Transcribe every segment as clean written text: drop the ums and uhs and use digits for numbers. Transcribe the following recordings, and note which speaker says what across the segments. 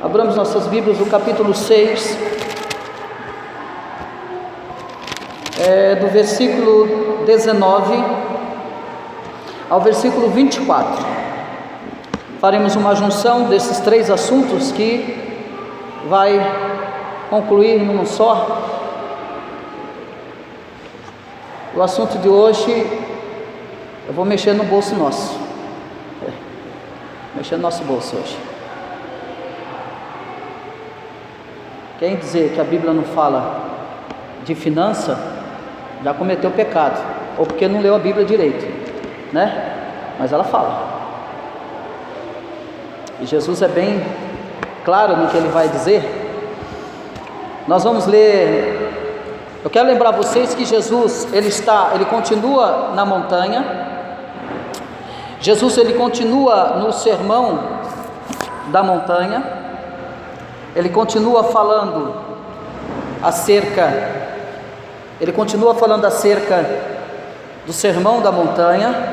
Speaker 1: Abramos nossas Bíblias no capítulo 6, do versículo 19 ao versículo 24. Faremos uma junção desses três assuntos que vai concluir num só. O assunto de hoje, eu vou mexer no bolso nosso. Mexer no nosso bolso hoje. Quem dizer que a Bíblia não fala de finança, já cometeu pecado, ou porque não leu a Bíblia direito, né? Mas ela fala. E Jesus é bem claro no que ele vai dizer. Nós vamos ler. Eu quero lembrar vocês que Jesus, ele continua na montanha. Jesus, ele continua no sermão da montanha. Ele continua falando acerca do sermão da montanha.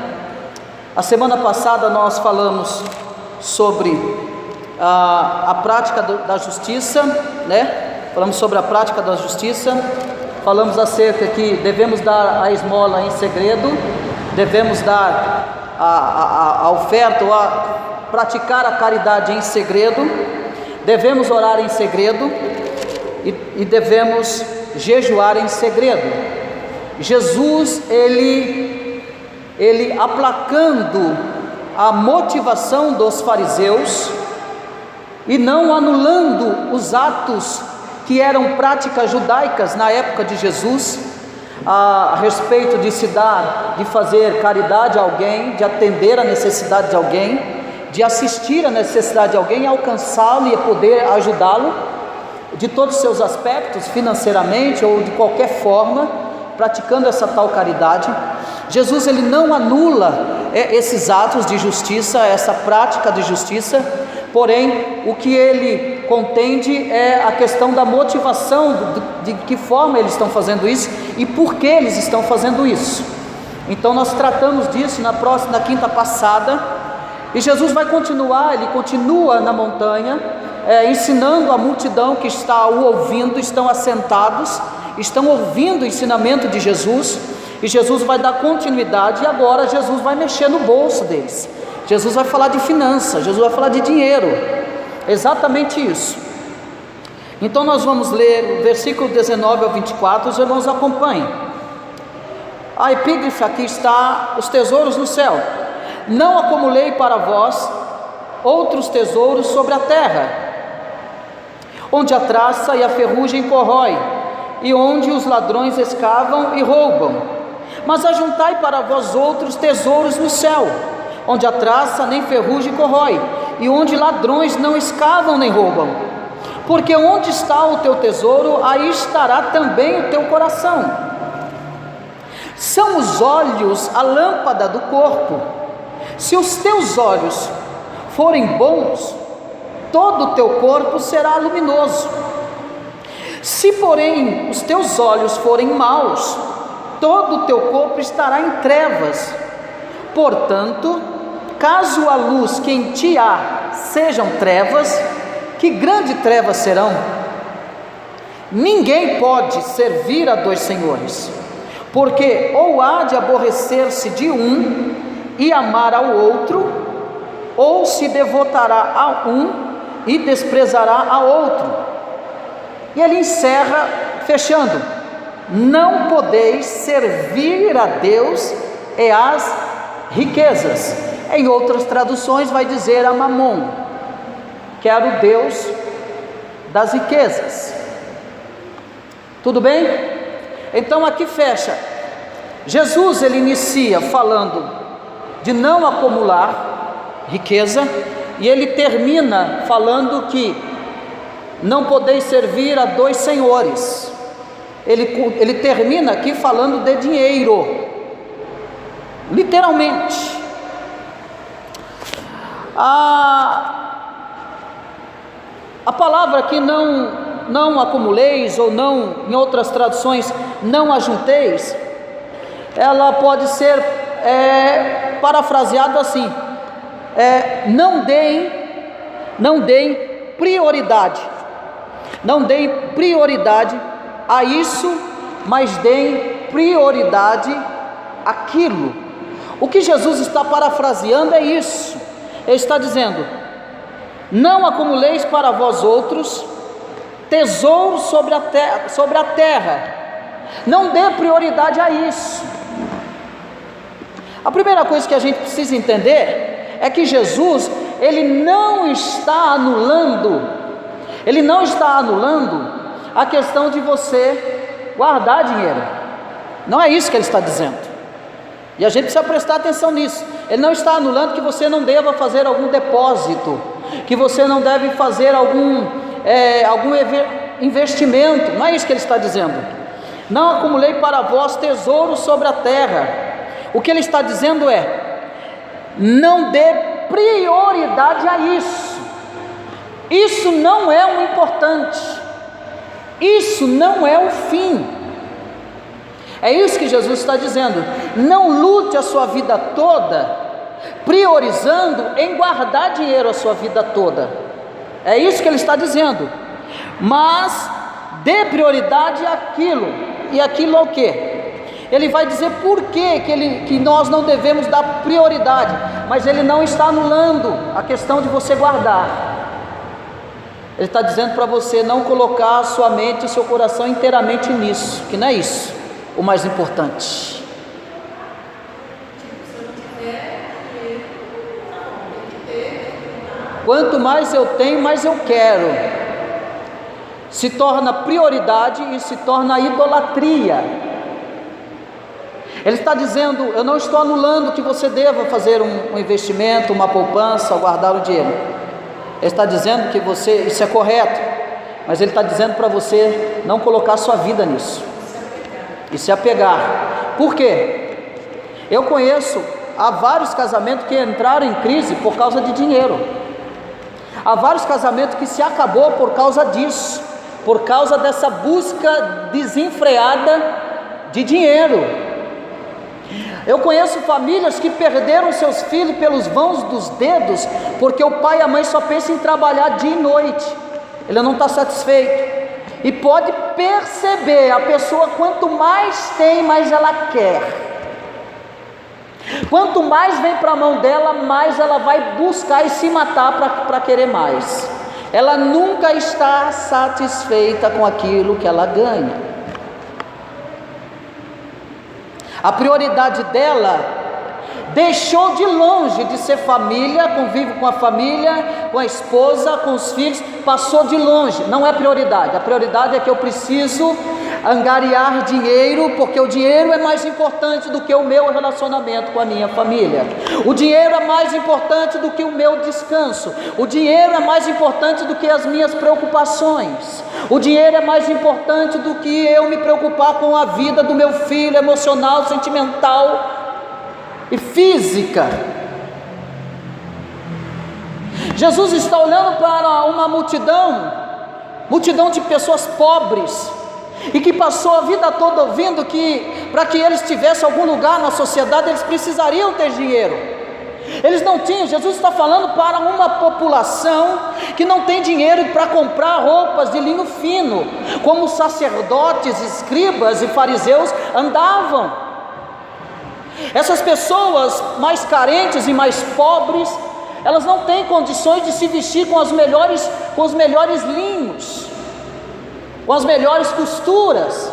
Speaker 1: A semana passada nós falamos sobre a prática da justiça, né? Falamos sobre a prática da justiça. Falamos acerca que devemos dar a esmola em segredo, devemos dar a oferta, ou praticar a caridade em segredo, devemos orar em segredo e devemos jejuar em segredo. Jesus, ele aplacando a motivação dos fariseus e não anulando os atos que eram práticas judaicas na época de Jesus, a respeito de se dar, de fazer caridade a alguém, de atender a necessidade de alguém, de assistir a necessidade de alguém, alcançá-lo e poder ajudá-lo de todos os seus aspectos, financeiramente ou de qualquer forma, praticando essa tal caridade. Jesus, ele não anula esses atos de justiça, essa prática de justiça, porém o que ele contende é a questão da motivação, de que forma eles estão fazendo isso e por que eles estão fazendo isso. Então nós tratamos disso na quinta passada, e Jesus vai continuar, ele continua na montanha, ensinando a multidão que está o ouvindo, estão assentados, estão ouvindo o ensinamento de Jesus, e Jesus vai dar continuidade, e agora Jesus vai mexer no bolso deles. Jesus vai falar de finanças, Jesus vai falar de dinheiro, exatamente isso. Então nós vamos ler o versículo 19 ao 24, os irmãos acompanhem. A epígrafe aqui está: os tesouros no céu. Não acumulei para vós outros tesouros sobre a terra, onde a traça e a ferrugem corrói, e onde os ladrões escavam e roubam, mas ajuntai para vós outros tesouros no céu, onde a traça nem ferrugem corrói, e onde ladrões não escavam nem roubam, porque onde está o teu tesouro, aí estará também o teu coração. São os olhos a lâmpada do corpo. Se os teus olhos forem bons, todo o teu corpo será luminoso. Se porém os teus olhos forem maus, todo o teu corpo estará em trevas. Portanto, caso a luz que em ti há sejam trevas, que grandes trevas serão? Ninguém pode servir a dois senhores, porque ou há de aborrecer-se de um e amar ao outro, ou se devotará a um e desprezará a outro. E ele encerra fechando: não podeis servir a Deus e às riquezas. Em outras traduções vai dizer a Mamon, que era o Deus das riquezas. Tudo bem? Então aqui fecha. Jesus, ele inicia falando de não acumular riqueza, e ele termina falando que não podeis servir a dois senhores. Ele termina aqui falando de dinheiro, literalmente. A palavra que não acumuleis, ou não, em outras traduções, não ajunteis, ela pode ser parafraseada assim: não deem prioridade. Não deem prioridade a isso, mas deem prioridade àquilo. O que Jesus está parafraseando é isso. Ele está dizendo: não acumuleis para vós outros tesouros sobre a terra. Não dê prioridade a isso. A primeira coisa que a gente precisa entender é que Jesus, ele não está anulando a questão de você guardar dinheiro. Não é isso que ele está dizendo. E a gente precisa prestar atenção nisso. Ele não está anulando que você não deva fazer algum depósito, que você não deve fazer algum investimento. Não é isso que ele está dizendo. Não acumulei para vós tesouros sobre a terra. O que ele está dizendo é: não dê prioridade a isso. Isso não é o importante. Isso não é o fim. É isso que Jesus está dizendo. Não lute a sua vida toda priorizando em guardar dinheiro a sua vida toda. É isso que ele está dizendo. Mas dê prioridade àquilo. E aquilo é o quê? Ele vai dizer por que nós não devemos dar prioridade, mas ele não está anulando a questão de você guardar. Ele está dizendo para você não colocar a sua mente e o seu coração inteiramente nisso, que não é isso o mais importante. Quanto mais eu tenho, mais eu quero. Se torna prioridade e se torna idolatria. Ele está dizendo: eu não estou anulando que você deva fazer um investimento, uma poupança, ou guardar o dinheiro. Ele está dizendo que isso é correto, mas ele está dizendo para você não colocar sua vida nisso e se apegar. Por quê? Eu conheço há vários casamentos que entraram em crise por causa de dinheiro. Há vários casamentos que se acabou por causa disso, por causa dessa busca desenfreada de dinheiro. Eu conheço famílias que perderam seus filhos pelos vãos dos dedos, porque o pai e a mãe só pensam em trabalhar dia e noite. Ele não está satisfeito. E pode perceber, a pessoa quanto mais tem, mais ela quer. Quanto mais vem para a mão dela, mais ela vai buscar e se matar para querer mais. Ela nunca está satisfeita com aquilo que ela ganha. A prioridade dela deixou de longe de ser família, convívio com a família, com a esposa, com os filhos, passou de longe. Não é prioridade. A prioridade é que eu preciso angariar dinheiro, porque o dinheiro é mais importante do que o meu relacionamento com a minha família. O dinheiro é mais importante do que o meu descanso. O dinheiro é mais importante do que as minhas preocupações. O dinheiro é mais importante do que eu me preocupar com a vida do meu filho, emocional, sentimental e física. Jesus está olhando para uma multidão de pessoas pobres, e que passou a vida toda ouvindo que para que eles tivessem algum lugar na sociedade, eles precisariam ter dinheiro. Eles não tinham. Jesus está falando para uma população que não tem dinheiro para comprar roupas de linho fino, como sacerdotes, escribas e fariseus andavam. Essas pessoas mais carentes e mais pobres, elas não têm condições de se vestir com os melhores linhos, com as melhores costuras,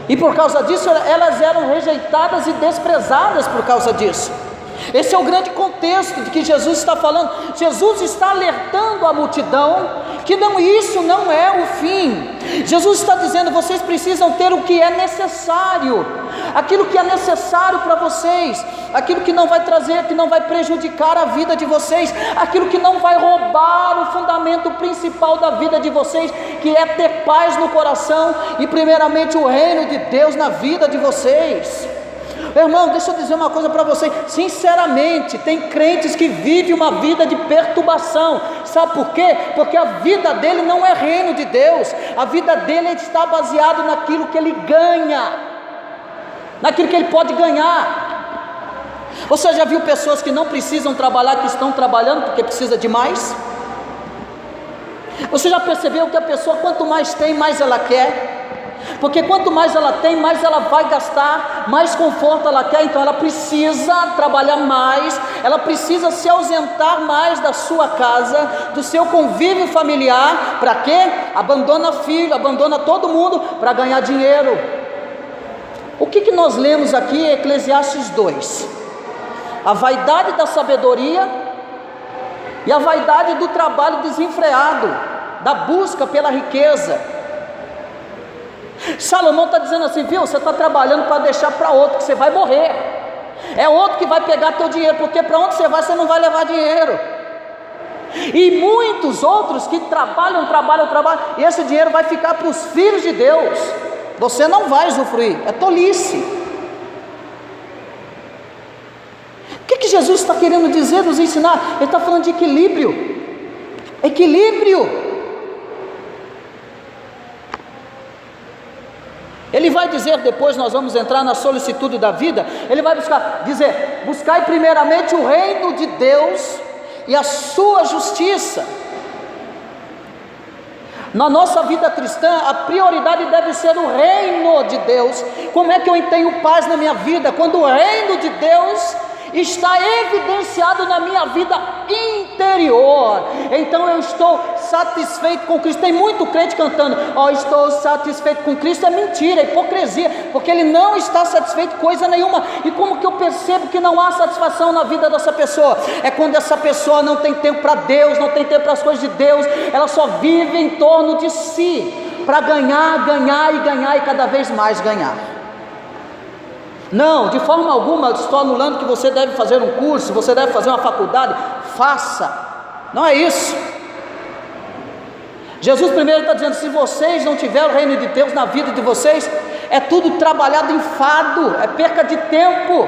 Speaker 1: e por causa disso elas eram rejeitadas e desprezadas por causa disso. Esse é o grande contexto de que Jesus está falando. Jesus está alertando a multidão que isso não é o fim. Jesus está dizendo: vocês precisam ter o que é necessário, aquilo que é necessário para vocês, aquilo que não vai trazer, que não vai prejudicar a vida de vocês, aquilo que não vai roubar o fundamento principal da vida de vocês, que é ter paz no coração e primeiramente o reino de Deus na vida de vocês. Irmão, deixa eu dizer uma coisa para você, sinceramente, tem crentes que vivem uma vida de perturbação. Sabe por quê? Porque a vida dele não é reino de Deus. A vida dele está baseada naquilo que ele ganha, naquilo que ele pode ganhar. Você já viu pessoas que não precisam trabalhar, que estão trabalhando porque precisa de mais? Você já percebeu que a pessoa, quanto mais tem, mais ela quer? Porque quanto mais ela tem, mais ela vai gastar, mais conforto ela quer. Então ela precisa trabalhar mais, ela precisa se ausentar mais da sua casa, do seu convívio familiar. Para quê? Abandona filho, abandona todo mundo para ganhar dinheiro. O que nós lemos aqui em Eclesiastes 2? A vaidade da sabedoria e a vaidade do trabalho desenfreado, da busca pela riqueza. Salomão está dizendo assim, viu, você está trabalhando para deixar para outro, que você vai morrer, é outro que vai pegar teu dinheiro, porque para onde você vai, você não vai levar dinheiro. E muitos outros que trabalham, e esse dinheiro vai ficar para os filhos de Deus, você não vai usufruir, é tolice. O que Jesus está querendo dizer, nos ensinar? Ele está falando de equilíbrio. Ele vai dizer, depois nós vamos entrar na solicitude da vida, ele vai dizer, buscai primeiramente o reino de Deus e a sua justiça. Na nossa vida cristã, a prioridade deve ser o reino de Deus. Como é que eu tenho paz na minha vida? Quando o reino de Deus está evidenciado na minha vida interior, então eu estou satisfeito com Cristo. Tem muito crente cantando, estou satisfeito com Cristo, é mentira, é hipocrisia, porque ele não está satisfeito com coisa nenhuma. E como que eu percebo que não há satisfação na vida dessa pessoa? É quando essa pessoa não tem tempo para Deus, não tem tempo para as coisas de Deus, ela só vive em torno de si, para ganhar e cada vez mais ganhar. Não, de forma alguma estou anulando que você deve fazer um curso, você deve fazer uma faculdade, faça, não é isso. Jesus primeiro está dizendo, se vocês não tiverem o reino de Deus na vida de vocês, é tudo trabalhado em fado, é perca de tempo,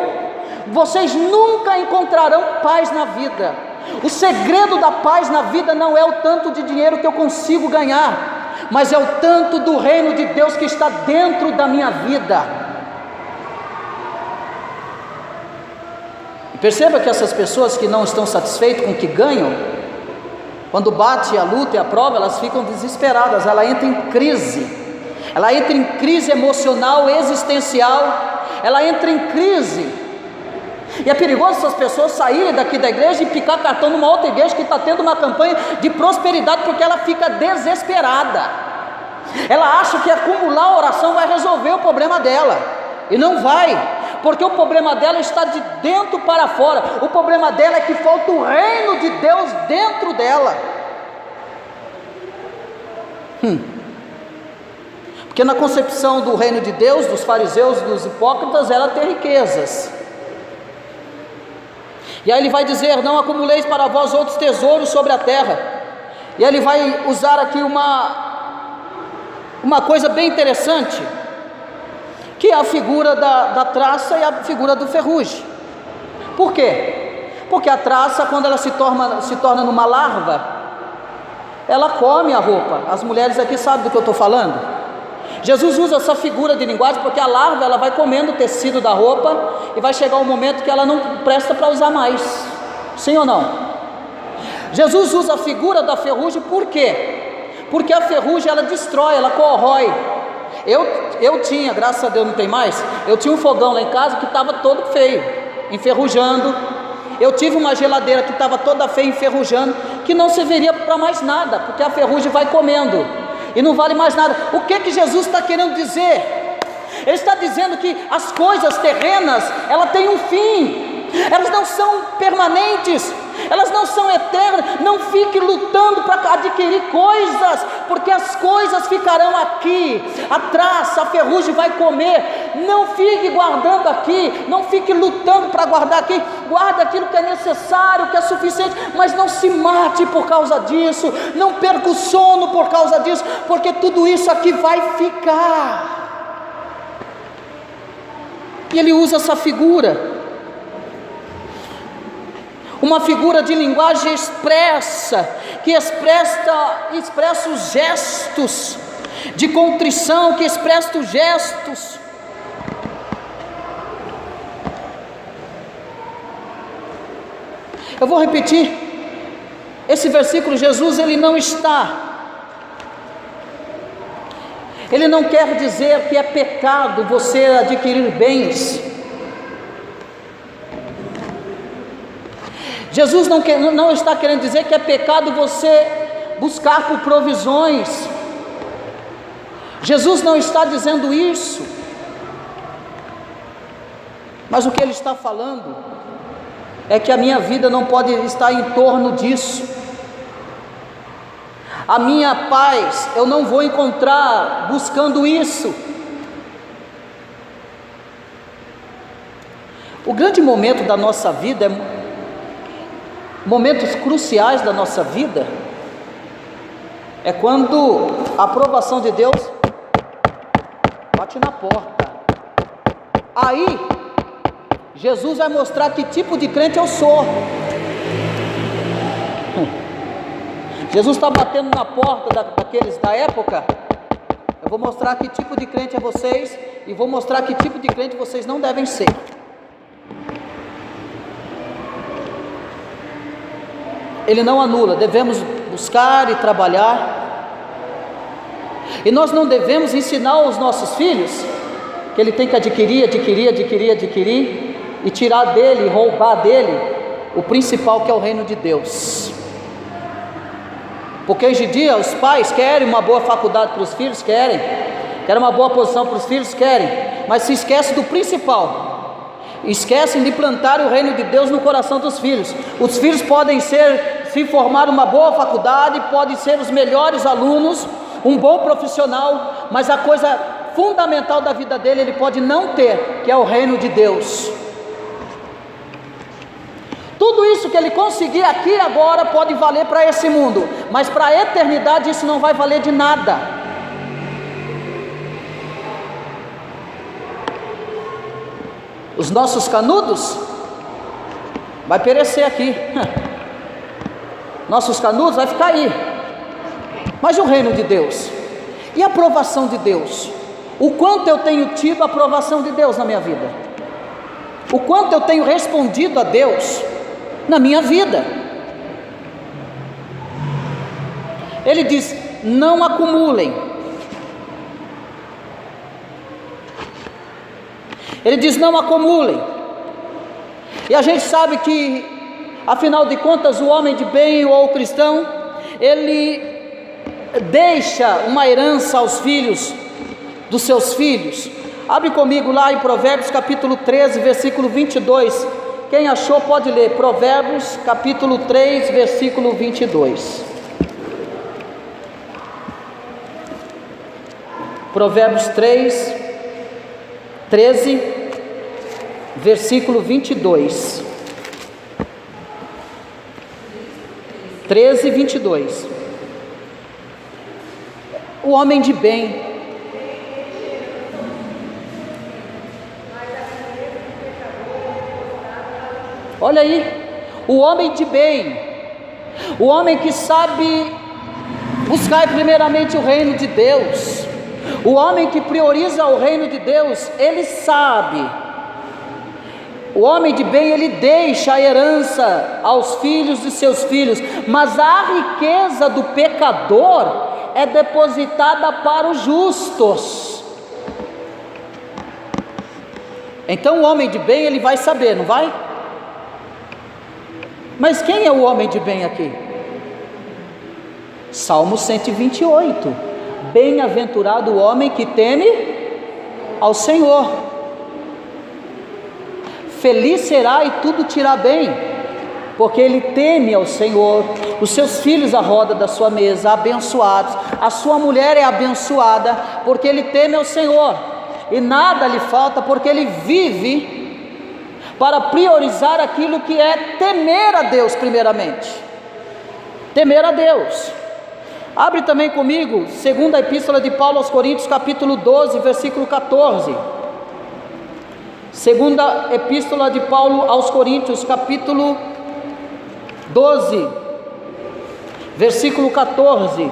Speaker 1: vocês nunca encontrarão paz na vida. O segredo da paz na vida não é o tanto de dinheiro que eu consigo ganhar, mas é o tanto do reino de Deus que está dentro da minha vida. Perceba que essas pessoas que não estão satisfeitas com o que ganham, quando bate a luta e a prova, elas ficam desesperadas, ela entra em crise emocional, existencial, ela entra em crise, e é perigoso essas pessoas saírem daqui da igreja e picar cartão numa outra igreja que está tendo uma campanha de prosperidade, porque ela fica desesperada, ela acha que acumular a oração vai resolver o problema dela, e não vai, porque o problema dela está de dentro para fora. O problema dela é que falta o reino de Deus dentro dela. Porque na concepção do reino de Deus, dos fariseus, dos hipócritas, era ter riquezas. E aí ele vai dizer, não acumuleis para vós outros tesouros sobre a terra. E aí ele vai usar aqui uma coisa bem interessante, que é a figura da traça e a figura do ferrugem. Por quê? Porque a traça, quando ela se torna numa larva, ela come a roupa. As mulheres aqui sabem do que eu estou falando. Jesus usa essa figura de linguagem porque a larva, ela vai comendo o tecido da roupa e vai chegar um momento que ela não presta para usar mais. Sim ou não? Jesus usa a figura da ferrugem, por quê? Porque a ferrugem, ela destrói, ela corrói. Eu tinha, graças a Deus não tem mais, eu tinha um fogão lá em casa que estava todo feio, enferrujando. Eu tive uma geladeira que estava toda feia, enferrujando, que não serviria para mais nada, porque a ferrugem vai comendo, e não vale mais nada. O que Jesus está querendo dizer? Ele está dizendo que as coisas terrenas, elas têm um fim, elas não são permanentes, elas não são eternas. Não fique lutando para adquirir coisas, porque as coisas ficarão aqui, a traça, a ferrugem vai comer. Não fique guardando aqui, não fique lutando para guardar aqui. Guarda aquilo que é necessário, que é suficiente, mas não se mate por causa disso, não perca o sono por causa disso, porque tudo isso aqui vai ficar. E ele usa essa figura, uma figura de linguagem expressa, que expressa os gestos de contrição, que expressa os gestos. Eu vou repetir, esse versículo, Jesus ele não está Ele não quer dizer que é pecado você adquirir bens. Jesus não está querendo dizer que é pecado você buscar por provisões. Jesus não está dizendo isso. Mas o que Ele está falando é que a minha vida não pode estar em torno disso. A minha paz eu não vou encontrar buscando isso. O grande momento da nossa vida, momentos cruciais da nossa vida, é quando a aprovação de Deus bate na porta. Aí Jesus vai mostrar que tipo de crente eu sou. Jesus está batendo na porta daqueles da época. Eu vou mostrar que tipo de crente é vocês, e vou mostrar que tipo de crente vocês não devem ser. Ele não anula, devemos buscar e trabalhar. E nós não devemos ensinar aos nossos filhos que ele tem que adquirir e tirar dele, roubar dele o principal, que é o reino de Deus. Porque hoje em dia os pais querem uma boa faculdade para os filhos, querem uma boa posição para os filhos, querem, mas se esquecem do principal, esquecem de plantar o reino de Deus no coração dos filhos. Os filhos podem se formar uma boa faculdade, podem ser os melhores alunos, um bom profissional, mas a coisa fundamental da vida dele ele pode não ter, que é o reino de Deus. Tudo isso que ele conseguir aqui agora pode valer para esse mundo, mas para a eternidade isso não vai valer de nada. Os nossos canudos vai perecer aqui. Nossos canudos vai ficar aí. Mas o reino de Deus e a aprovação de Deus, o quanto eu tenho tido a aprovação de Deus na minha vida, o quanto eu tenho respondido a Deus na minha vida. Ele diz: não acumulem. Ele diz: não acumulem. E a gente sabe que, afinal de contas, o homem de bem ou o cristão, ele deixa uma herança aos filhos dos seus filhos. Abre comigo lá em Provérbios capítulo 13, versículo 22. Quem achou pode ler, Provérbios capítulo 3, versículo 22. Provérbios 3, 13, versículo 22. 13, 22. O homem de bem, olha aí, o homem de bem, o homem que sabe buscar primeiramente o reino de Deus, o homem que prioriza o reino de Deus, ele sabe. O homem de bem, ele deixa a herança aos filhos de seus filhos, mas a riqueza do pecador é depositada para os justos. Então o homem de bem, ele vai saber, não vai? Mas quem é o homem de bem aqui? Salmo 128. Bem-aventurado o homem que teme ao Senhor. Feliz será e tudo te irá bem, porque ele teme ao Senhor. Os seus filhos à roda da sua mesa, abençoados. A sua mulher é abençoada, porque ele teme ao Senhor. E nada lhe falta, porque ele vive para priorizar aquilo que é temer a Deus primeiramente. Temer a Deus. Abre também comigo, segunda epístola de Paulo aos Coríntios, capítulo 12, versículo 14. Segunda epístola de Paulo aos Coríntios, capítulo 12, versículo 14.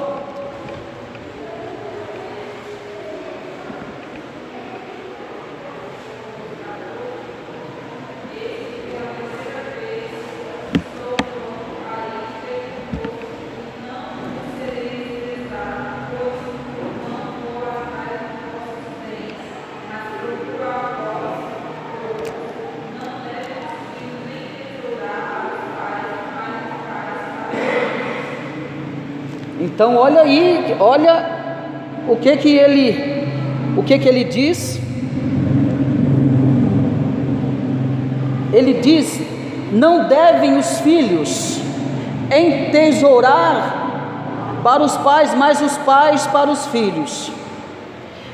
Speaker 1: Então olha aí, olha o que ele diz. Ele diz: não devem os filhos entesourar para os pais, mas os pais para os filhos.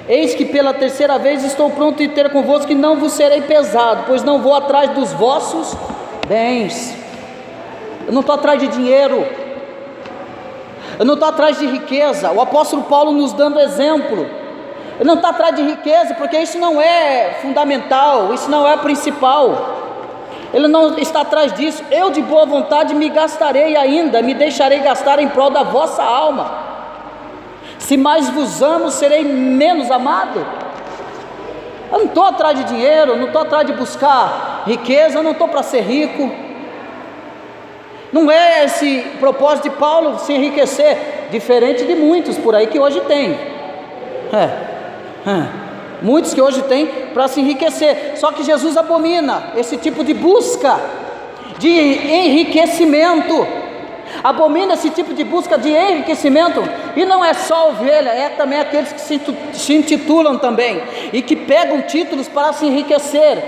Speaker 1: Eis que pela terceira vez estou pronto a ter convosco, e não vos serei pesado, pois não vou atrás dos vossos bens. Eu não estou atrás de dinheiro, eu não estou atrás de riqueza. O apóstolo Paulo nos dando exemplo, ele não está atrás de riqueza, porque isso não é fundamental, isso não é principal. Ele não está atrás disso. Eu de boa vontade me gastarei ainda, me deixarei gastar em prol da vossa alma. Se mais vos amo, serei menos amado. Eu não estou atrás de dinheiro, não estou atrás de buscar riqueza, eu não estou para ser rico. Não é esse propósito de Paulo se enriquecer, diferente de muitos por aí que hoje tem. Muitos que hoje têm para se enriquecer. Só que Jesus abomina esse tipo de busca de enriquecimento, abomina esse tipo de busca de enriquecimento. E não é só ovelha, é também aqueles que se intitulam também e que pegam títulos para se enriquecer,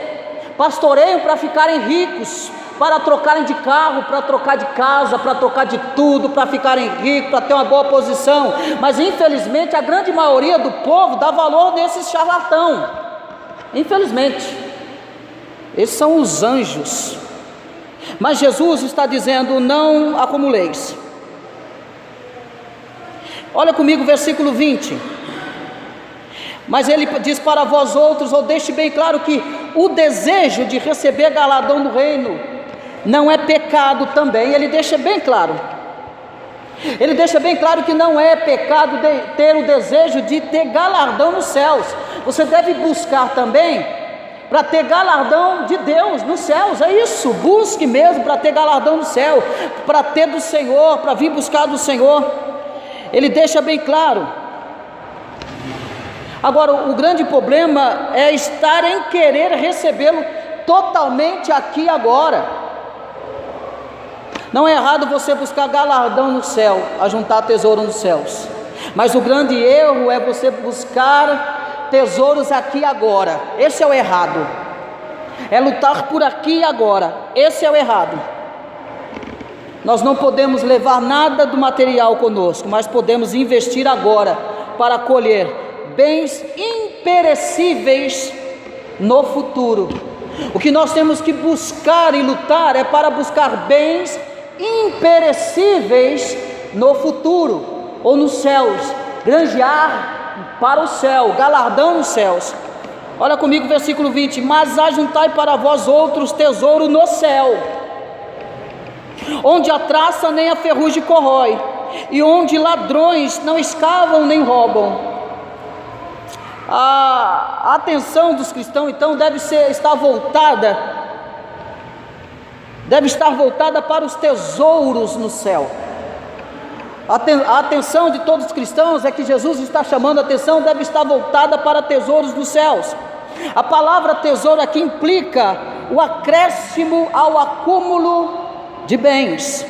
Speaker 1: pastoreiam para ficarem ricos, para trocarem de carro, para trocar de casa, para trocar de tudo, para ficarem ricos, para ter uma boa posição. Mas infelizmente a grande maioria do povo dá valor nesses charlatão. Infelizmente, esses são os anjos. Mas Jesus está dizendo: não acumuleis. Olha comigo o versículo 20. Mas ele diz para vós outros, ou deixe bem claro que o desejo de receber galardão do reino não é pecado também. Ele deixa bem claro. Ele deixa bem claro que não é pecado ter o desejo de ter galardão nos céus. Você deve buscar também para ter galardão de Deus nos céus. É isso, busque mesmo para ter galardão no céu, para ter do Senhor, para vir buscar do Senhor. Ele deixa bem claro. Agora, o grande problema é estar em querer recebê-lo totalmente aqui e agora. Não é errado você buscar galardão no céu, ajuntar tesouro nos céus, mas o grande erro é você buscar tesouros aqui e agora. Esse é o errado. É lutar por aqui e agora. Esse é o errado. Nós não podemos levar nada do material conosco, mas podemos investir agora para colher bens imperecíveis no futuro. O que nós temos que buscar e lutar é para buscar bens imperecíveis no futuro, ou nos céus, granjear para o céu, galardão nos céus. Olha comigo o versículo 20: mas ajuntai para vós outros tesouro no céu, onde a traça nem a ferrugem corrói, e onde ladrões não escavam nem roubam. A atenção dos cristãos então deve estar voltada para os tesouros no céu. A atenção de todos os cristãos é que Jesus está chamando a atenção, deve estar voltada para tesouros nos céus. A palavra tesouro aqui implica o acréscimo ao acúmulo de bens.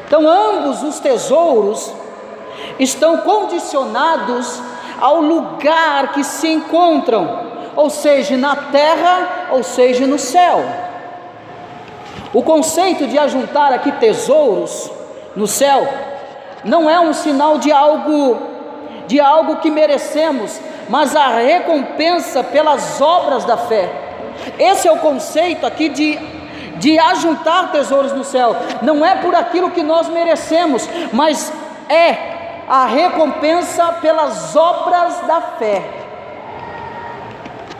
Speaker 1: Então ambos os tesouros estão condicionados ao lugar que se encontram, ou seja, na terra, ou seja, no céu. O conceito de ajuntar aqui tesouros no céu não é um sinal de algo que merecemos, mas a recompensa pelas obras da fé. Esse é o conceito aqui de ajuntar tesouros no céu. Não é por aquilo que nós merecemos, mas é a recompensa pelas obras da fé,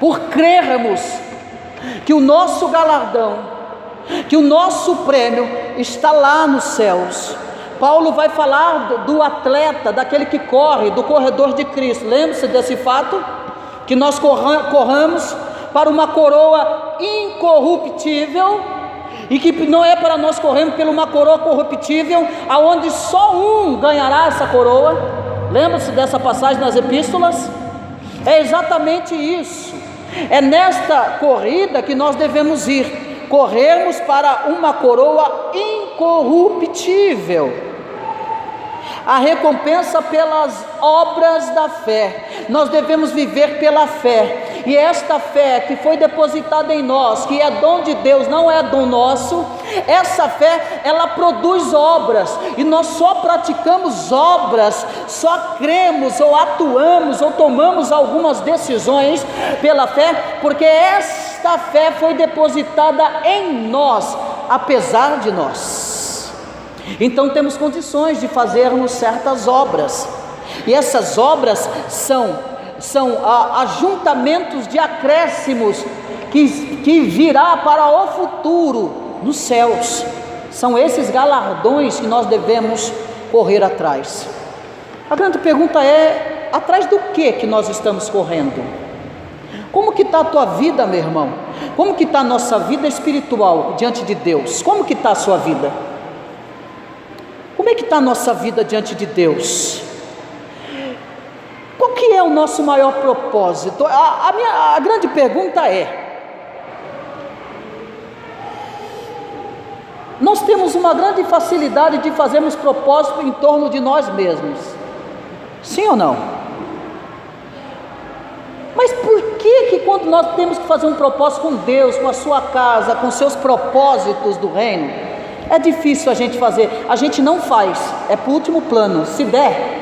Speaker 1: por crermos que o nosso galardão, que o nosso prêmio está lá nos céus. Paulo vai falar do atleta, daquele que corre, do corredor de Cristo. Lembre-se desse fato, que nós corramos para uma coroa incorruptível, e que não é para nós corrermos por uma coroa corruptível, aonde só um ganhará essa coroa. Lembra-se dessa passagem nas epístolas? É exatamente isso. É nesta corrida que nós devemos ir, corrermos para uma coroa incorruptível. a recompensa pelas obras da fé. Nós devemos viver pela fé, e esta fé que foi depositada em nós, que é dom de Deus, não é dom nosso, essa fé, ela produz obras, e nós só praticamos obras, só cremos, ou atuamos, ou tomamos algumas decisões pela fé, porque esta fé foi depositada em nós, apesar de nós. Então temos condições de fazermos certas obras, e essas obras são ajuntamentos de acréscimos que virá para o futuro nos céus. São esses galardões que nós devemos correr atrás. A grande pergunta é: atrás do que nós estamos correndo? Como que está a tua vida, meu irmão? Como que está a nossa vida espiritual diante de Deus? Como que está a sua vida? Como é que está a nossa vida diante de Deus? Qual que é o nosso maior propósito? A grande pergunta é: nós temos uma grande facilidade de fazermos propósito em torno de nós mesmos, sim ou não? Mas por que quando nós temos que fazer um propósito com Deus, com a sua casa, com seus propósitos do reino, é difícil a gente fazer? A gente não faz, é para o último plano, se der.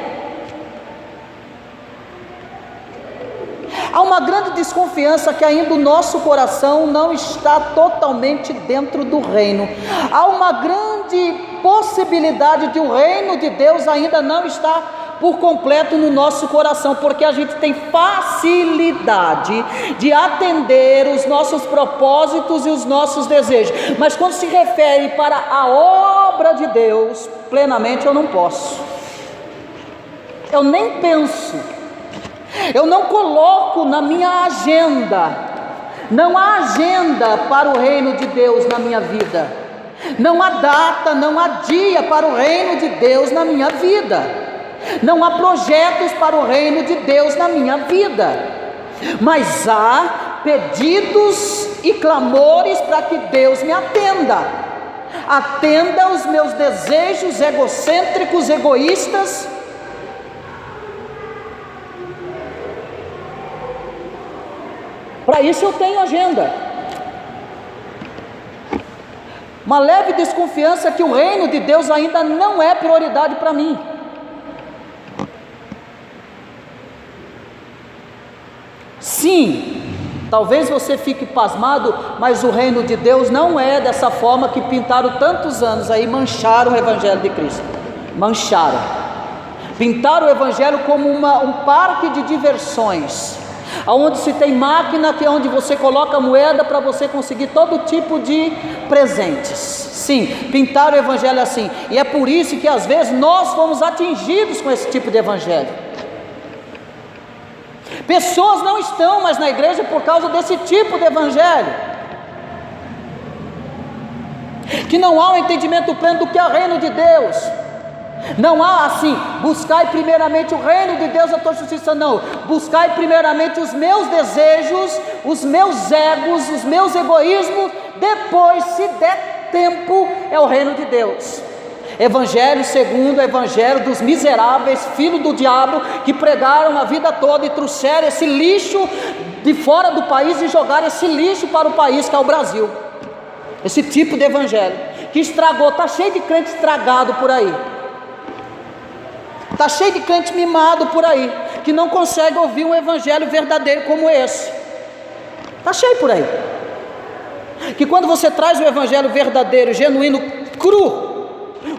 Speaker 1: Há uma grande desconfiança que ainda o nosso coração não está totalmente dentro do reino. Há uma grande possibilidade de o reino de Deus ainda não estar por completo no nosso coração, porque a gente tem facilidade de atender os nossos propósitos e os nossos desejos, mas quando se refere para a obra de Deus, plenamente eu não posso, eu nem penso, eu não coloco na minha agenda, não há agenda para o reino de Deus na minha vida, não há data, não há dia para o reino de Deus na minha vida, não há projetos para o reino de Deus na minha vida, mas há pedidos e clamores para que Deus me atenda os meus desejos egocêntricos, egoístas. Para isso eu tenho agenda. Uma leve desconfiança que o reino de Deus ainda não é prioridade para mim. Sim, talvez você fique pasmado, mas o reino de Deus não é dessa forma que pintaram tantos anos aí, mancharam o evangelho de Cristo, mancharam, pintaram o evangelho como um parque de diversões, onde se tem máquina, que é onde você coloca moeda para você conseguir todo tipo de presentes. Sim, pintaram o evangelho assim, e é por isso que às vezes nós fomos atingidos com esse tipo de evangelho. Pessoas não estão mais na igreja por causa desse tipo de evangelho, que não há um entendimento pleno do que é o reino de Deus. Não há assim: buscai primeiramente o reino de Deus, a tua justiça. Não, buscai primeiramente os meus desejos, os meus egos, os meus egoísmos, depois, se der tempo, é o reino de Deus. Evangelho segundo o evangelho dos miseráveis, filhos do diabo, que pregaram a vida toda e trouxeram esse lixo de fora do país e jogaram esse lixo para o país que é o Brasil. Esse tipo de evangelho que estragou, está cheio de crente estragado por aí, está cheio de crente mimado por aí, que não consegue ouvir um evangelho verdadeiro como esse. Está cheio por aí, que quando você traz o evangelho verdadeiro, genuíno, cru,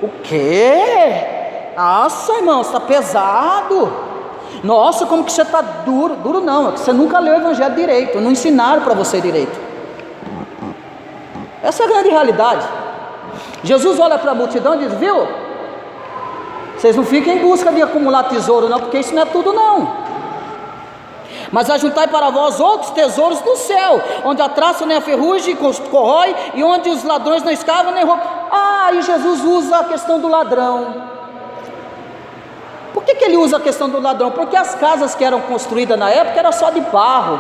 Speaker 1: o quê? Nossa, irmão, está pesado. Nossa, como que você está duro? Duro não, é que você nunca leu o evangelho direito, não ensinaram para você direito. Essa é a grande realidade. Jesus olha para a multidão e diz: viu, vocês não fiquem em busca de acumular tesouro não, porque isso não é tudo não, mas ajuntai para vós outros tesouros no céu, onde a traça nem a ferrugem corrói, e onde os ladrões não escavam nem roubam. E Jesus usa a questão do ladrão. Por que ele usa a questão do ladrão? Porque as casas que eram construídas na época eram só de barro,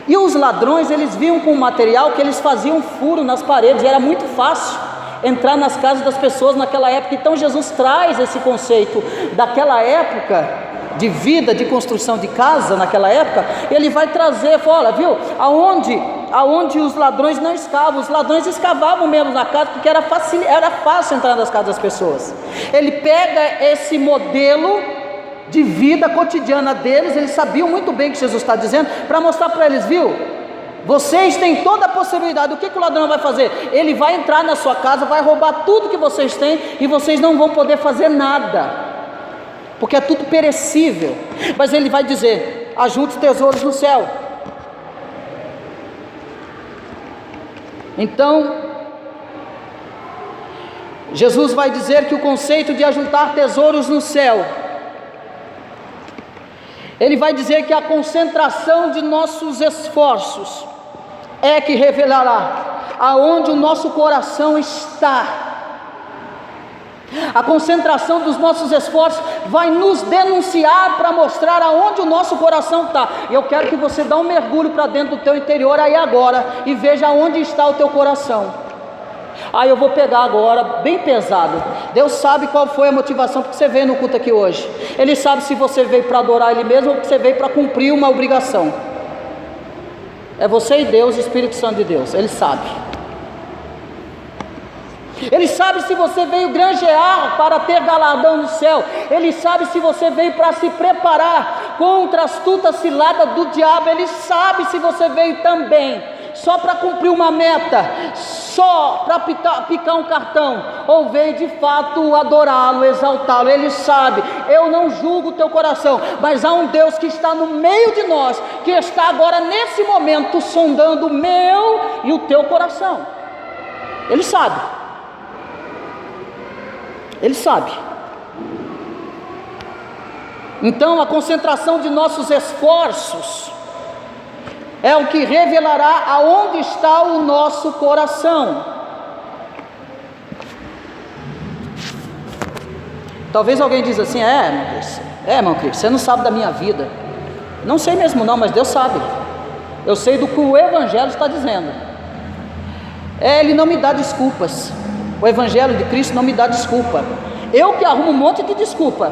Speaker 1: e os ladrões, eles vinham com um material que eles faziam furo nas paredes, era muito fácil, entrar nas casas das pessoas naquela época. Então Jesus traz esse conceito daquela época de vida, de construção de casa naquela época. Ele vai trazer, fala, viu, aonde os ladrões não escavam, os ladrões escavavam mesmo na casa, porque era fácil entrar nas casas das pessoas. Ele pega esse modelo de vida cotidiana deles, eles sabiam muito bem o que Jesus está dizendo, para mostrar para eles, viu, vocês têm toda a possibilidade. O que o ladrão vai fazer? Ele vai entrar na sua casa, vai roubar tudo que vocês têm, e vocês não vão poder fazer nada, porque é tudo perecível. Mas ele vai dizer, ajunte tesouros no céu. Então, Jesus vai dizer que o conceito de ajuntar tesouros no céu, ele vai dizer que a concentração de nossos esforços é que revelará aonde o nosso coração está. A concentração dos nossos esforços vai nos denunciar para mostrar aonde o nosso coração está. E eu quero que você dê um mergulho para dentro do teu interior aí agora e veja onde está o teu coração. Aí eu vou pegar agora, bem pesado. Deus sabe qual foi a motivação porque você veio no culto aqui hoje. Ele sabe se você veio para adorar Ele mesmo ou se você veio para cumprir uma obrigação. É você e Deus, o Espírito Santo de Deus. Ele sabe. Ele sabe se você veio granjear para ter galardão no céu. Ele sabe se você veio para se preparar contra a astuta cilada do diabo. Ele sabe se você veio também só para cumprir uma meta, só para picar um cartão, ou veio de fato adorá-lo, exaltá-lo. Ele sabe. Eu não julgo o teu coração, mas há um Deus que está no meio de nós, que está agora nesse momento sondando o meu e o teu coração. Ele sabe. Ele sabe. Então a concentração de nossos esforços é o que revelará aonde está o nosso coração. Talvez alguém diz assim, irmão Cristo, você não sabe da minha vida. Não sei mesmo não, mas Deus sabe. Eu sei do que o Evangelho está dizendo. Ele não me dá desculpas. O Evangelho de Cristo não me dá desculpa. Eu que arrumo um monte de desculpa.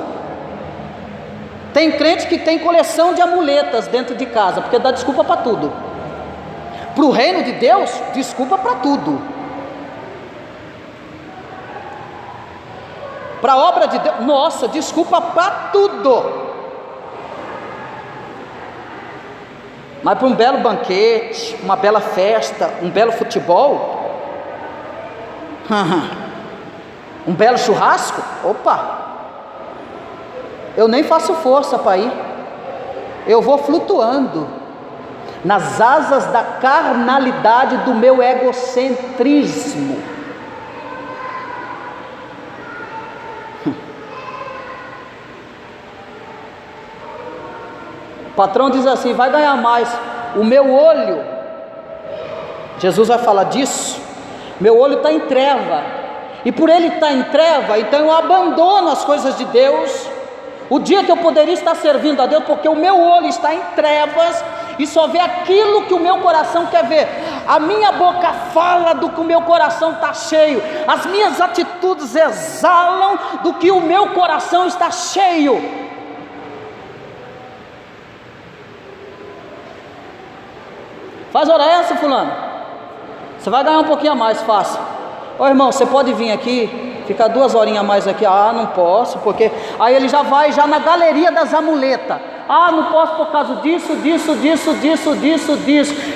Speaker 1: Tem crente que tem coleção de amuletas dentro de casa, porque dá desculpa para tudo. Para o reino de Deus, desculpa para tudo. Para a obra de Deus, nossa, desculpa para tudo. Mas para um belo banquete, uma bela festa, um belo futebol, um belo churrasco, opa, eu nem faço força para ir, eu vou flutuando nas asas da carnalidade do meu egocentrismo. O patrão diz assim, vai ganhar mais. O meu olho, Jesus vai falar disso, meu olho está em treva, e por ele estar em treva, então eu abandono as coisas de Deus, o dia que eu poderia estar servindo a Deus, porque o meu olho está em trevas, e só vê aquilo que o meu coração quer ver. A minha boca fala do que o meu coração está cheio, as minhas atitudes exalam do que o meu coração está cheio. Faz hora essa, fulano, você vai ganhar um pouquinho a mais, faça. Ô irmão, você pode vir aqui, ficar 2 horinhas a mais aqui? Ah, não posso, porque... Aí ele já vai na galeria das amuletas. Ah, não posso por causa disso.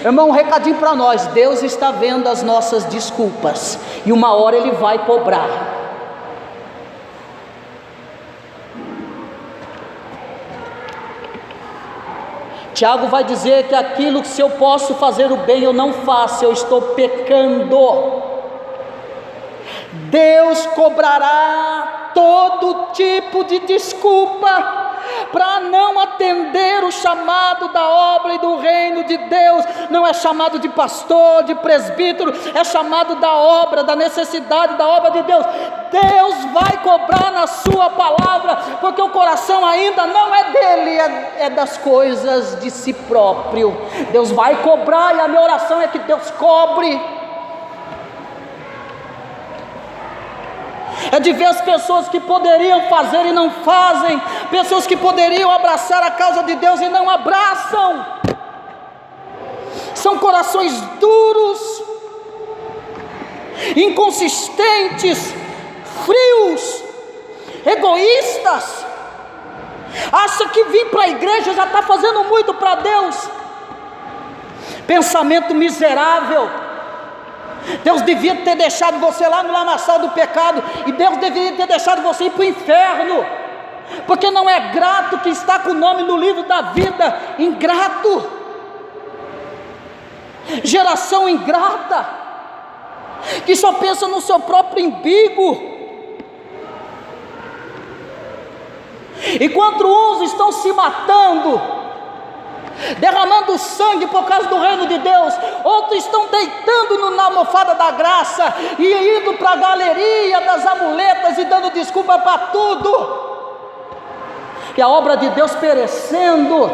Speaker 1: Irmão, um recadinho para nós, Deus está vendo as nossas desculpas, e uma hora Ele vai cobrar. Tiago vai dizer que aquilo que se eu posso fazer o bem eu não faço, eu estou pecando. Deus cobrará todo tipo de desculpa para não atender o chamado da obra e do reino de Deus. Não é chamado de pastor, de presbítero, é chamado da obra, da necessidade da obra de Deus. Deus vai cobrar na sua palavra, porque o coração ainda não é dele, é das coisas de si próprio. Deus vai cobrar, e a minha oração é que Deus cobre. é de ver as pessoas que poderiam fazer e não fazem, pessoas que poderiam abraçar a causa de Deus e não abraçam. São corações duros, inconsistentes, frios, egoístas. Acha que vir para a igreja já está fazendo muito para Deus. Pensamento miserável. Deus devia ter deixado você lá no lamaçal do pecado, e Deus deveria ter deixado você ir para o inferno, porque não é grato que está com o nome no livro da vida. Ingrato, geração ingrata, que só pensa no seu próprio umbigo. Enquanto uns estão se matando, derramando sangue por causa do reino de Deus, outros estão deitando na almofada da graça e indo para a galeria das amuletas e dando desculpa para tudo, e a obra de Deus perecendo,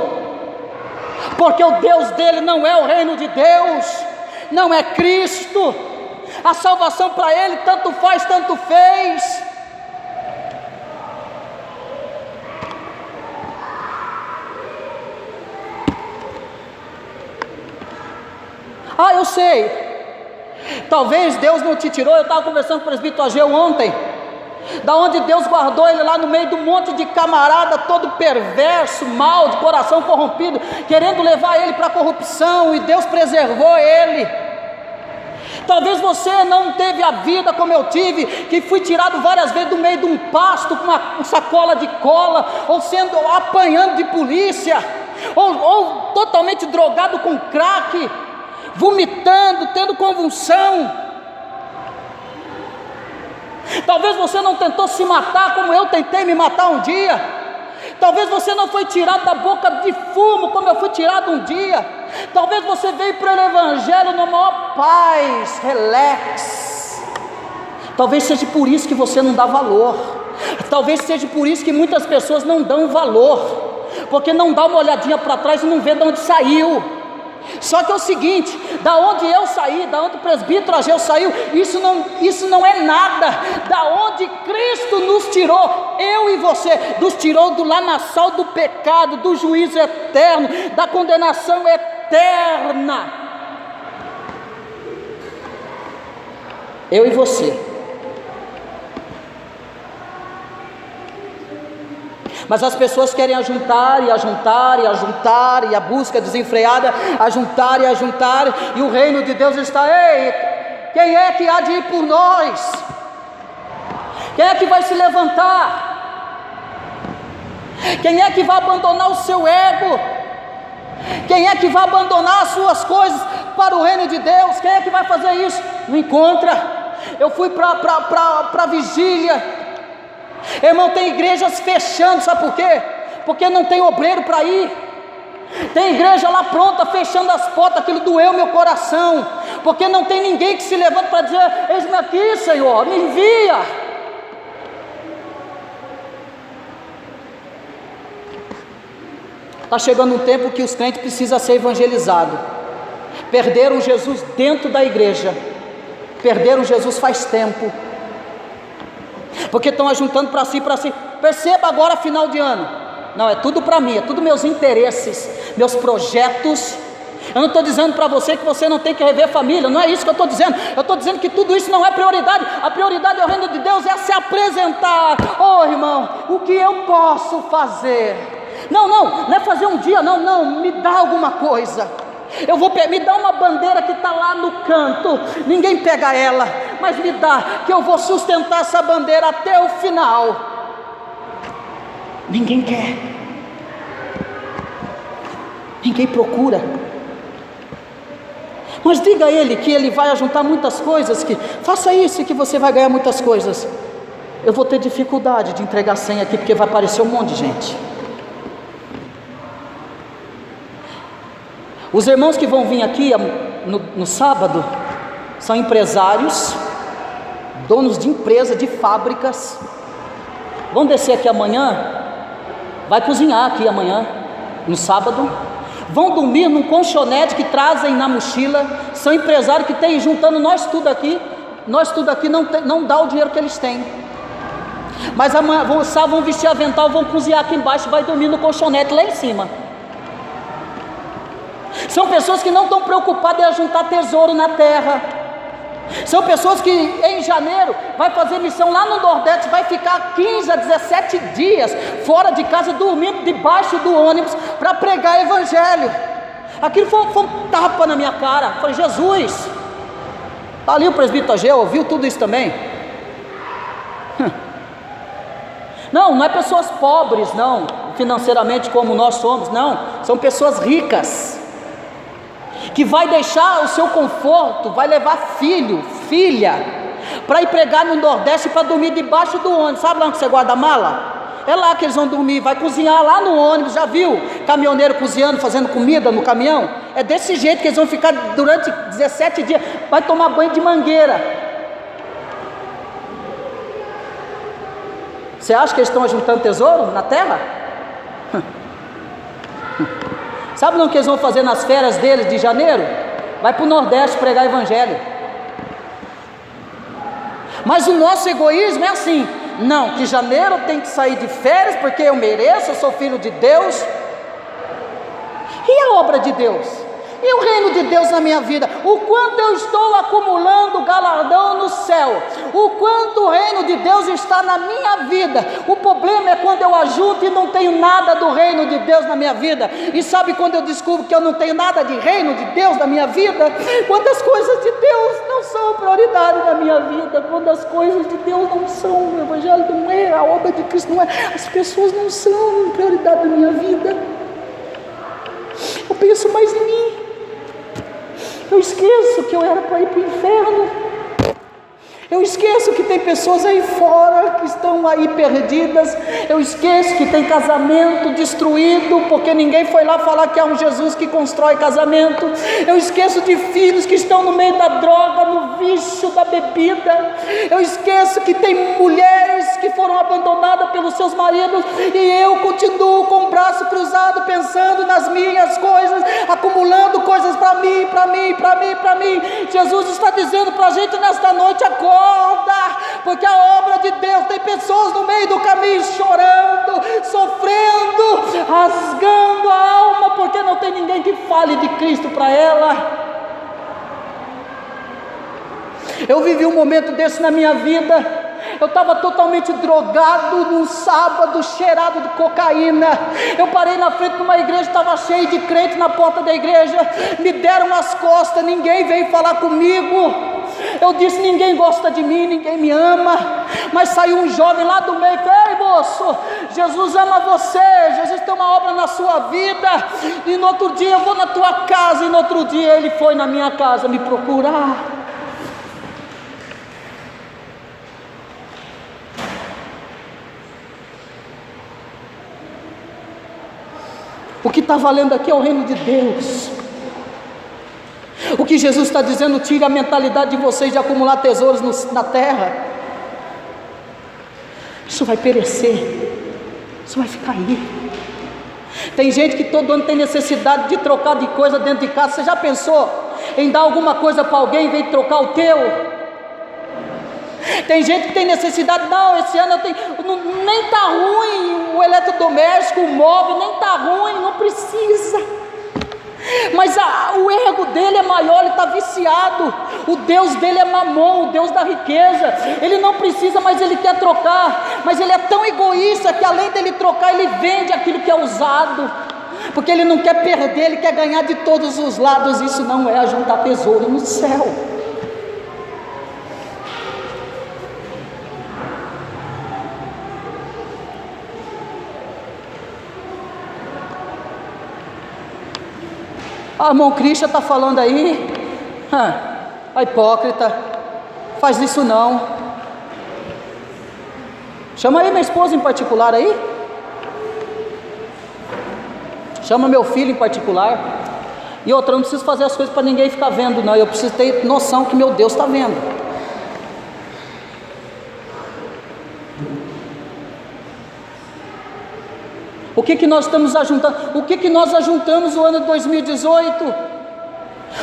Speaker 1: porque o Deus dele não é o reino de Deus, não é Cristo. A salvação para ele tanto faz, tanto fez. Eu sei, talvez Deus não te tirou. Eu estava conversando com o presbítero Ageu ontem, da onde Deus guardou ele lá no meio de um monte de camarada todo perverso, mau, de coração corrompido, querendo levar ele para a corrupção, e Deus preservou ele. Talvez você não teve a vida como eu tive, que fui tirado várias vezes do meio de um pasto com uma sacola de cola, ou apanhando de polícia, ou totalmente drogado com crack, vomitando, tendo convulsão. Talvez você não tentou se matar como eu tentei me matar um dia. Talvez você não foi tirado da boca de fumo como eu fui tirado um dia. Talvez você veio para o evangelho na maior paz, relax. Talvez seja por isso que você não dá valor. Talvez seja por isso que muitas pessoas não dão valor, porque não dá uma olhadinha para trás e não vê de onde saiu. Só que é o seguinte, da onde eu saí, da onde o presbítero Ageu saiu, isso não é nada. Da onde Cristo nos tirou, eu e você, nos tirou do lamaçal do pecado, do juízo eterno, da condenação eterna. Eu e você. Mas as pessoas querem ajuntar, e a busca desenfreada, ajuntar, e o reino de Deus está: ei, quem é que há de ir por nós? Quem é que vai se levantar? Quem é que vai abandonar o seu ego? Quem é que vai abandonar as suas coisas para o reino de Deus? Quem é que vai fazer isso? Não encontra. Eu fui para a vigília. Irmão, tem igrejas fechando, sabe por quê? Porque não tem obreiro para ir. Tem igreja lá pronta, fechando as portas. Aquilo doeu meu coração, porque não tem ninguém que se levanta para dizer: eis-me aqui, Senhor, me envia. Está chegando um tempo que os crentes precisam ser evangelizados. Perderam Jesus dentro da igreja, perderam Jesus faz tempo, porque estão ajuntando para si. Perceba agora, final de ano, não, é tudo para mim, é tudo meus interesses, meus projetos. Eu não estou dizendo para você que você não tem que rever família, não é isso que eu estou dizendo. Eu estou dizendo que tudo isso não é prioridade. A prioridade é o reino de Deus, é se apresentar. Irmão, o que eu posso fazer? Não é fazer um dia, não, me dá alguma coisa. Me dá uma bandeira que está lá no canto, ninguém pega ela, mas me dá, que eu vou sustentar essa bandeira até o final. Ninguém quer, ninguém procura. Mas diga a ele que ele vai ajuntar muitas coisas, que faça isso que você vai ganhar muitas coisas. Eu vou ter dificuldade de entregar senha aqui, porque vai aparecer um monte de gente. Os irmãos que vão vir aqui no sábado são empresários, donos de empresa, de fábricas. Vão descer aqui amanhã, vai cozinhar aqui amanhã, no sábado. Vão dormir num colchonete que trazem na mochila. São empresários que têm, juntando nós tudo aqui não dá o dinheiro que eles têm. Mas amanhã vão vestir avental, vão cozinhar aqui embaixo, vai dormir no colchonete lá em cima. São pessoas que não estão preocupadas em juntar tesouro na terra. São pessoas que em janeiro vai fazer missão lá no Nordeste, vai ficar 15 a 17 dias fora de casa, dormindo debaixo do ônibus para pregar evangelho. Aquilo foi um tapa na minha cara. Falei, Jesus, está ali o presbítero Ageu, ouviu tudo isso também? Não é pessoas pobres, não, financeiramente como nós somos, não, são pessoas ricas, que vai deixar o seu conforto, vai levar filho, filha, para ir pregar no Nordeste, para dormir debaixo do ônibus. Sabe lá onde você guarda a mala? É lá que eles vão dormir, vai cozinhar lá no ônibus. Já viu caminhoneiro cozinhando, fazendo comida no caminhão? É desse jeito que eles vão ficar durante 17 dias, vai tomar banho de mangueira. Você acha que eles estão juntando tesouro na terra? Sabe o que eles vão fazer nas férias deles de janeiro? Vai para o Nordeste pregar evangelho. Mas o nosso egoísmo é assim: não, que janeiro tem que sair de férias porque eu mereço, eu sou filho de Deus. E a obra de Deus? E o reino de Deus na minha vida? O quanto eu estou acumulando galardão no céu? O quanto o reino de Deus está na minha vida? O problema é quando eu ajunto e não tenho nada do reino de Deus na minha vida. E sabe quando eu descubro que eu não tenho nada de reino de Deus na minha vida? Quando as coisas de Deus não são prioridade na minha vida. Quando as coisas de Deus não são, o evangelho não é, a obra de Cristo não é, as pessoas não são prioridade na minha vida. Eu penso mais em mim. Eu esqueço que eu era para ir para o inferno. Eu esqueço que tem pessoas aí fora que estão aí perdidas. Eu esqueço que tem casamento destruído porque ninguém foi lá falar que há um Jesus que constrói casamento. Eu esqueço de filhos que estão no meio da droga, no vício da bebida. Eu esqueço que tem mulheres que foram abandonadas pelos seus maridos, e eu continuo com o braço cruzado pensando nas minhas coisas, acumulando coisas para mim. Jesus está dizendo para a gente nesta noite: acorda, porque a obra de Deus tem pessoas no meio do caminho chorando, sofrendo, rasgando a alma, porque não tem ninguém que fale de Cristo para ela. Eu vivi um momento desse na minha vida. Eu estava totalmente drogado num sábado, cheirado de cocaína. Eu parei na frente de uma igreja, estava cheio de crente na porta da igreja. Me deram as costas, ninguém veio falar comigo. Eu disse: ninguém gosta de mim, ninguém me ama. Mas saiu um jovem lá do meio e falou: ei moço, Jesus ama você, Jesus tem uma obra na sua vida. E no outro dia eu vou na tua casa. E no outro dia ele foi na minha casa me procurar. O que está valendo aqui é o reino de Deus. O que Jesus está dizendo: tire a mentalidade de vocês de acumular tesouros na terra. Isso vai perecer, isso vai ficar aí. Tem gente que todo ano tem necessidade de trocar de coisa dentro de casa. Você já pensou em dar alguma coisa para alguém em vez de trocar o teu? Tem gente que tem necessidade: não, esse ano eu tenho, nem está ruim o eletrodoméstico, o móvel, nem está ruim, não precisa. Mas o ego dele é maior, ele está viciado. O Deus dele é Mamon, o Deus da riqueza. Ele não precisa, mas ele quer trocar. Mas ele é tão egoísta que além dele trocar, ele vende aquilo que é usado, porque ele não quer perder, ele quer ganhar de todos os lados. Isso não é ajuntar tesouro no céu. A irmão Cristian está falando aí, a hipócrita, faz isso não. Chama aí minha esposa em particular aí. Chama meu filho em particular. E outra, eu não preciso fazer as coisas para ninguém ficar vendo, não. Eu preciso ter noção que meu Deus está vendo. O que nós estamos ajuntando? O que nós ajuntamos no ano de 2018?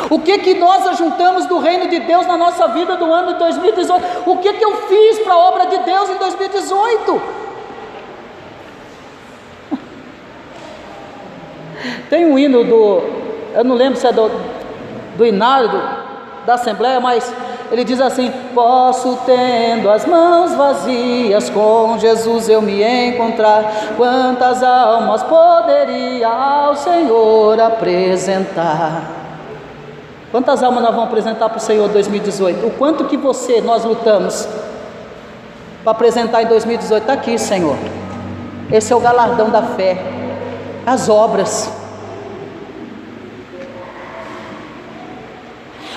Speaker 1: O que nós ajuntamos do reino de Deus na nossa vida do ano de 2018? O que eu fiz para a obra de Deus em 2018? Tem um hino eu não lembro se é do Inário da Assembleia, mas ele diz assim: posso, tendo as mãos vazias, com Jesus eu me encontrar, quantas almas poderia ao Senhor apresentar? Quantas almas nós vamos apresentar para o Senhor em 2018? O quanto que nós lutamos para apresentar em 2018? Está aqui, Senhor. Esse é o galardão da fé, as obras.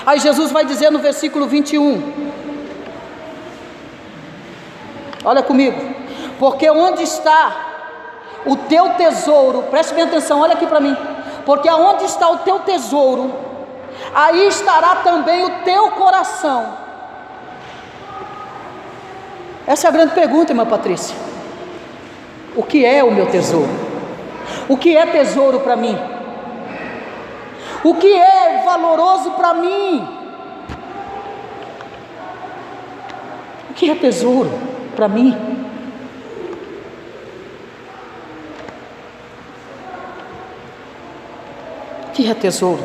Speaker 1: Aí Jesus vai dizer no versículo 21, olha comigo: porque onde está o teu tesouro, preste bem atenção, olha aqui para mim, porque aonde está o teu tesouro, aí estará também o teu coração. Essa é a grande pergunta, irmã Patrícia. O que é o meu tesouro? O que é tesouro para mim? O que é valoroso para mim? O que é tesouro para mim? O que é tesouro?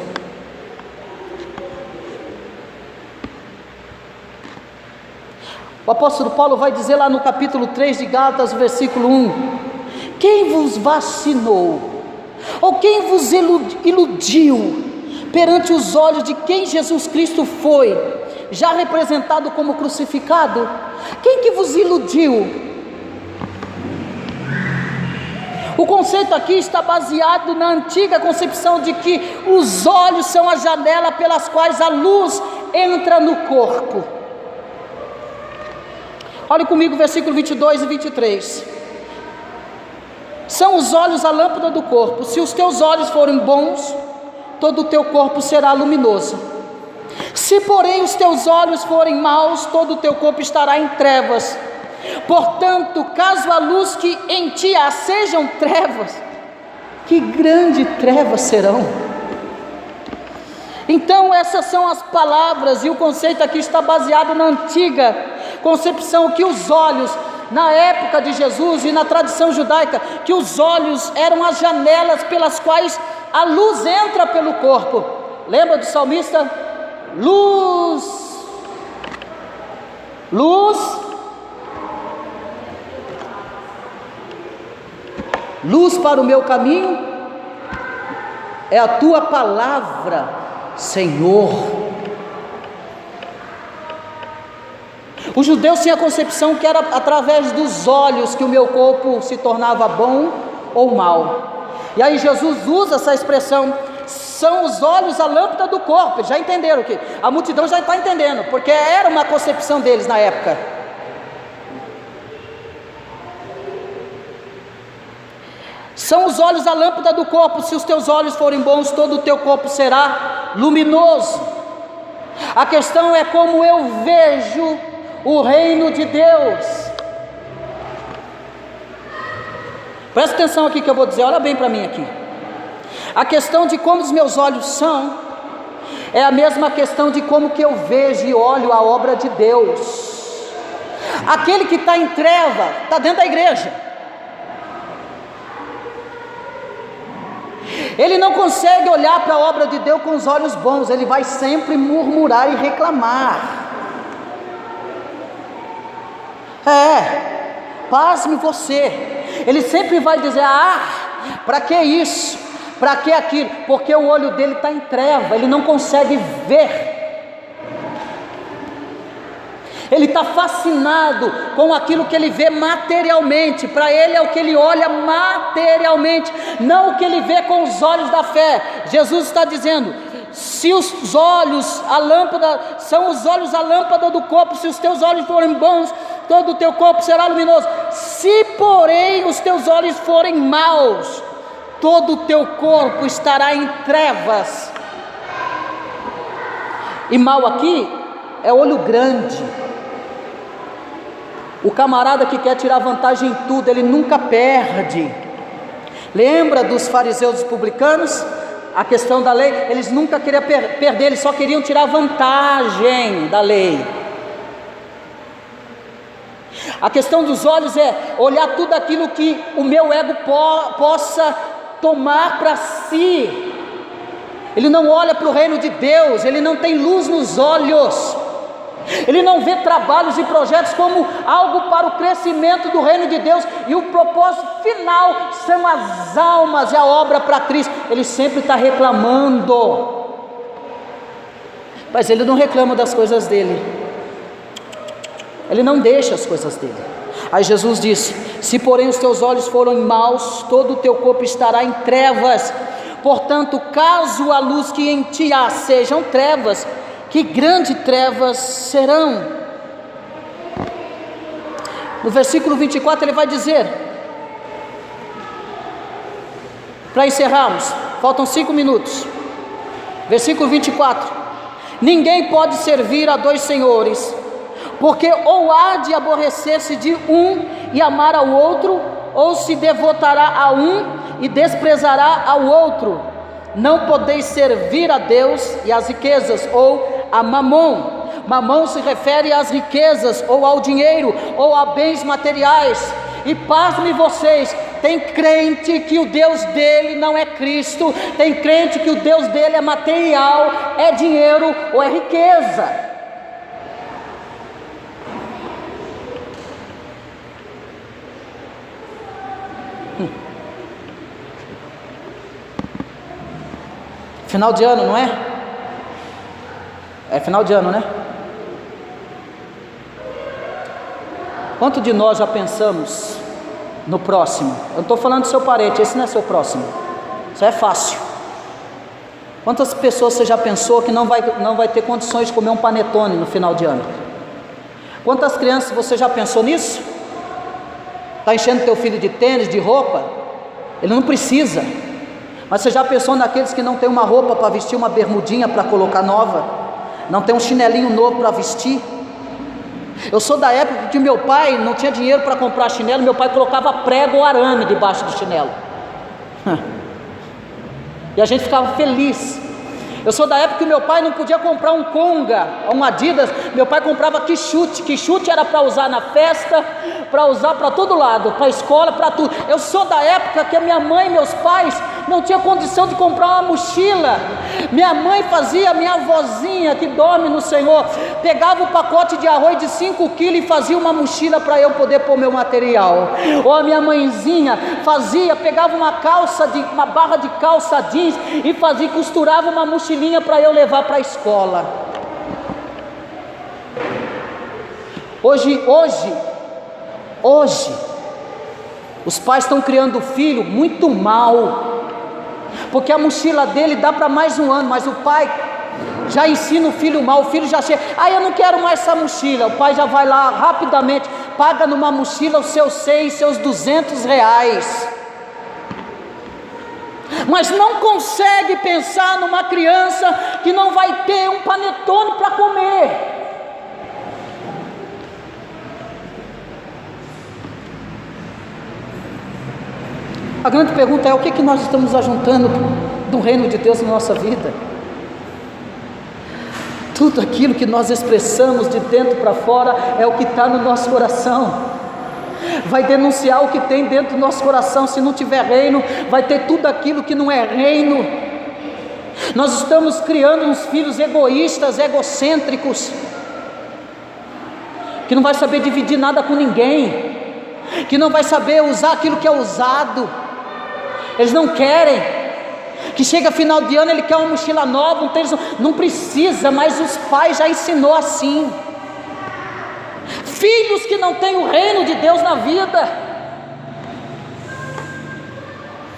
Speaker 1: O apóstolo Paulo vai dizer lá no capítulo 3 de Gálatas, versículo 1: quem vos vacinou, ou quem vos iludiu perante os olhos de quem Jesus Cristo foi, já representado como crucificado? Quem que vos iludiu? O conceito aqui está baseado na antiga concepção de que os olhos são a janela pelas quais a luz entra no corpo. Olhe comigo versículo 22 e 23. São os olhos a lâmpada do corpo. Se os teus olhos forem bons, todo o teu corpo será luminoso. Se porém os teus olhos forem maus, todo o teu corpo estará em trevas. Portanto, caso a luz que em ti há sejam trevas, que grande trevas serão. Então essas são as palavras, e o conceito aqui está baseado na antiga concepção, que os olhos, na época de Jesus e na tradição judaica, que os olhos eram as janelas pelas quais a luz entra pelo corpo. Lembra do salmista? Luz, luz, luz para o meu caminho é a tua palavra, Senhor. Os judeus tinham a concepção que era através dos olhos que o meu corpo se tornava bom ou mal. E aí Jesus usa essa expressão: são os olhos a lâmpada do corpo. Já entenderam que a multidão já está entendendo, porque era uma concepção deles na época. São os olhos a lâmpada do corpo. Se os teus olhos forem bons, todo o teu corpo será luminoso. A questão é como eu vejo o reino de Deus. Presta atenção aqui que eu vou dizer, olha bem para mim aqui. A questão de como os meus olhos são é a mesma questão de como que eu vejo e olho a obra de Deus. Aquele que está em treva, está dentro da igreja, ele não consegue olhar para a obra de Deus com os olhos bons, ele vai sempre murmurar e reclamar. Pasme você, ele sempre vai dizer: para que isso? Para que aquilo? Porque o olho dele está em treva, ele não consegue ver. Ele está fascinado com aquilo que ele vê materialmente. Para ele é o que ele olha materialmente, não o que ele vê com os olhos da fé. Jesus está dizendo: se os olhos, a lâmpada, são os olhos a lâmpada do corpo, se os teus olhos forem bons, todo o teu corpo será luminoso. Se porém os teus olhos forem maus, todo o teu corpo estará em trevas. E mal aqui é olho grande. O camarada que quer tirar vantagem em tudo, ele nunca perde. Lembra dos fariseus e dos publicanos? a questão da lei, eles nunca queriam perder, eles só queriam tirar vantagem da lei. A questão dos olhos é olhar tudo aquilo que o meu ego possa tomar para si. Ele não olha para o reino de Deus, ele não tem luz nos olhos, ele não vê trabalhos e projetos como algo para o crescimento do reino de Deus, e o propósito final são as almas e a obra para Cristo. Ele sempre está reclamando, mas ele não reclama das coisas dele, ele não deixa as coisas dele. Aí Jesus disse: se porém os teus olhos forem maus, todo o teu corpo estará em trevas. Portanto, caso a luz que em ti há sejam trevas, que grandes trevas serão. No versículo 24 ele vai dizer, para encerrarmos, faltam 5 minutos, versículo 24: ninguém pode servir a dois senhores, porque ou há de aborrecer-se de um e amar ao outro, ou se devotará a um e desprezará ao outro. Não podeis servir a Deus e às riquezas, ou a Mamon. Mamon se refere às riquezas, ou ao dinheiro, ou a bens materiais. E pasme vocês, tem crente que o Deus dele não é Cristo, tem crente que o Deus dele é material, é dinheiro ou é riqueza. Final de ano, não é? É final de ano, né? Quanto de nós já pensamos no próximo? Eu não estou falando do seu parente, esse não é seu próximo, isso é fácil. Quantas pessoas você já pensou que não vai ter condições de comer um panetone no final de ano? Quantas crianças você já pensou nisso? Está enchendo teu filho de tênis, de roupa? Ele não precisa. Mas você já pensou naqueles que não tem uma roupa para vestir, uma bermudinha para colocar nova, não tem um chinelinho novo para vestir? Eu sou da época que meu pai não tinha dinheiro para comprar chinelo, meu pai colocava prego ou arame debaixo do chinelo, e a gente ficava feliz. Eu sou da época que meu pai não podia comprar um Conga, um Adidas, meu pai comprava quichute. Quichute era para usar na festa, para usar para todo lado, para a escola, para tudo. Eu sou da época que a minha mãe e meus pais não tinham condição de comprar uma mochila. Minha mãe fazia, minha avózinha que dorme no Senhor, pegava o pacote de arroz de 5 quilos e fazia uma mochila para eu poder pôr meu material. Ou a minha mãezinha pegava uma barra de calça jeans e costurava uma mochila para eu levar para a escola. Hoje, os pais estão criando o filho muito mal, porque a mochila dele dá para mais um ano, mas o pai já ensina o filho mal, o filho já chega, eu não quero mais essa mochila, o pai já vai lá rapidamente, paga numa mochila os seus 100, seus 200 reais, mas não consegue pensar numa criança que não vai ter um panetone para comer. A grande pergunta é: o que nós estamos ajuntando do reino de Deus na nossa vida? Tudo aquilo que nós expressamos de dentro para fora é o que está no nosso coração. Vai denunciar o que tem dentro do nosso coração. Se não tiver reino, vai ter tudo aquilo que não é reino. Nós estamos criando uns filhos egoístas, egocêntricos, que não vai saber dividir nada com ninguém, que não vai saber usar aquilo que é usado. Eles não querem, que chega final de ano ele quer uma mochila nova, um tênis, não precisa, mas os pais já ensinou assim. Filhos que não têm o reino de Deus na vida.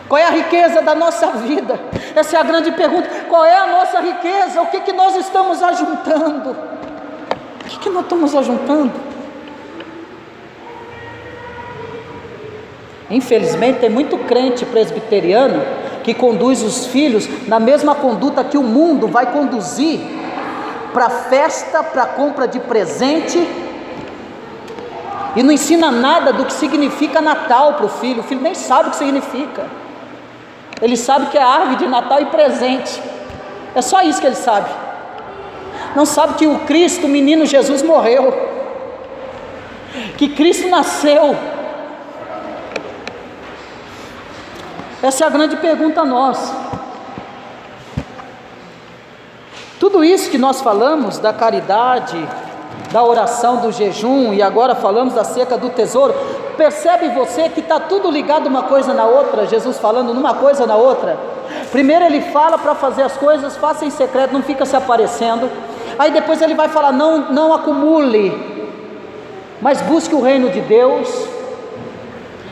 Speaker 1: Qual é a riqueza da nossa vida? Essa é a grande pergunta. Qual é a nossa riqueza? O que nós estamos ajuntando? O que nós estamos ajuntando? Infelizmente tem muito crente presbiteriano que conduz os filhos na mesma conduta que o mundo vai conduzir, para festa, para compra de presente, e não ensina nada do que significa Natal para o filho nem sabe o que significa. Ele sabe que é árvore de Natal e presente. É só isso que ele sabe. Não sabe que o Cristo, o menino Jesus, morreu, que Cristo nasceu. Essa é a grande pergunta a nós. Tudo isso que nós falamos da caridade, da oração, do jejum, e agora falamos acerca do tesouro, percebe você que está tudo ligado uma coisa na outra, Jesus falando numa coisa na outra. Primeiro ele fala para fazer as coisas, faça em secreto, não fica se aparecendo. Aí depois ele vai falar, não acumule, mas busque o reino de Deus.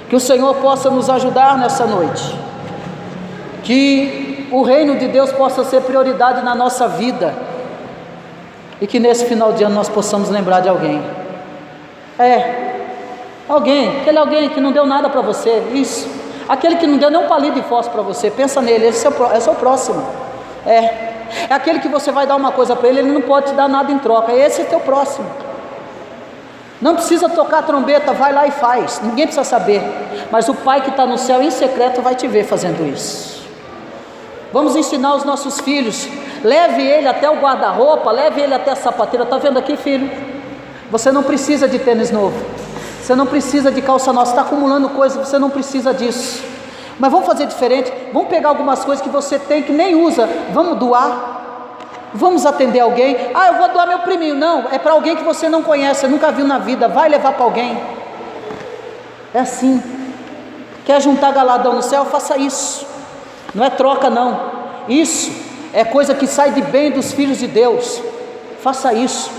Speaker 1: Que o Senhor possa nos ajudar nessa noite, que o reino de Deus possa ser prioridade na nossa vida, e que nesse final de ano nós possamos lembrar de alguém. Aquele alguém que não deu nada para você, isso, aquele que não deu nem um palito de fósforo para você, pensa nele, esse é o próximo. É aquele que você vai dar uma coisa para ele, ele não pode te dar nada em troca, esse é teu próximo. Não precisa tocar a trombeta, vai lá e faz, ninguém precisa saber, mas o Pai que está no céu em secreto vai te ver fazendo isso. Vamos ensinar os nossos filhos, leve ele até o guarda-roupa, leve ele até a sapateira. Está vendo aqui, filho? Você não precisa de tênis novo, você não precisa de calça nova, você está acumulando coisas, você não precisa disso. Mas vamos fazer diferente, vamos pegar algumas coisas que você tem que nem usa, vamos doar, vamos atender alguém. Eu vou doar meu priminho. Não, é para alguém que você não conhece, nunca viu na vida, vai levar para alguém. É assim. Quer juntar galadão no céu? Faça isso. Não é troca não, isso é coisa que sai de bem dos filhos de Deus. Faça isso.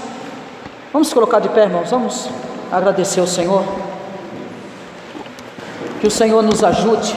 Speaker 1: Vamos colocar de pé, irmãos, vamos agradecer ao Senhor. Que o Senhor nos ajude